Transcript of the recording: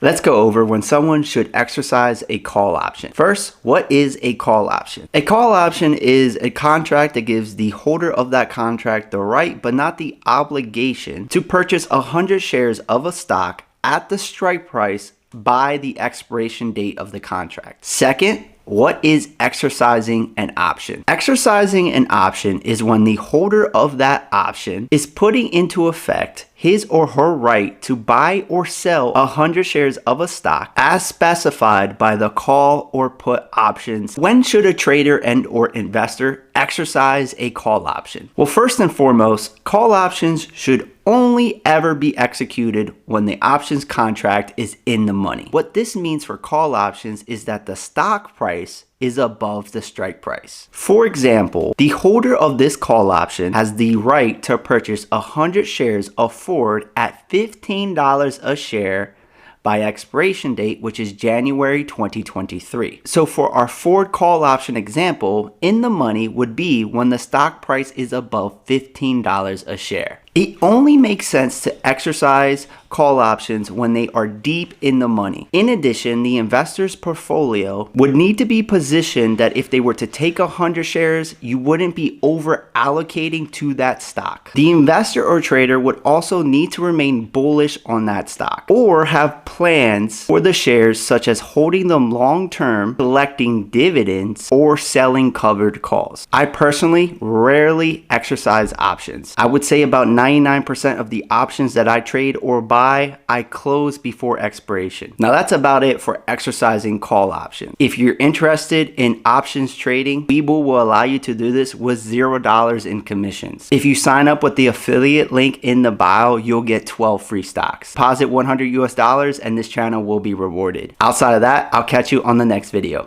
Let's go over when someone should exercise a call option. First, what is a call option? A call option is a contract that gives the holder of that contract the right, but not the obligation, to purchase 100 shares of a stock at the strike price by the expiration date of the contract. Second, what is exercising an option? Exercising an option is when the holder of that option is putting into effect his or her right to buy or sell 100 shares of a stock as specified by the call or put options. When should a trader and or investor exercise a call option? Well, first and foremost, call options should only ever be executed when the options contract is in the money. What this means for call options is that the stock price is above the strike price. For example, the holder of this call option has the right to purchase 100 shares of Ford at $15 a share by expiration date, which is January 2023. So for our Ford call option example, in the money would be when the stock price is above $15 a share. It only makes sense to exercise call options when they are deep in the money. In addition, the investor's portfolio would need to be positioned that if they were to take 100 shares, you wouldn't be over allocating to that stock. The investor or trader would also need to remain bullish on that stock or have plans for the shares, such as holding them long term, collecting dividends, or selling covered calls. I personally rarely exercise options. I would say about 99% of the options that I trade or buy, I close before expiration. Now that's about it for exercising call options. If you're interested in options trading, Webull will allow you to do this with $0 in commissions. If you sign up with the affiliate link in the bio, you'll get 12 free stocks. Deposit $100 and this channel will be rewarded. Outside of that, I'll catch you on the next video.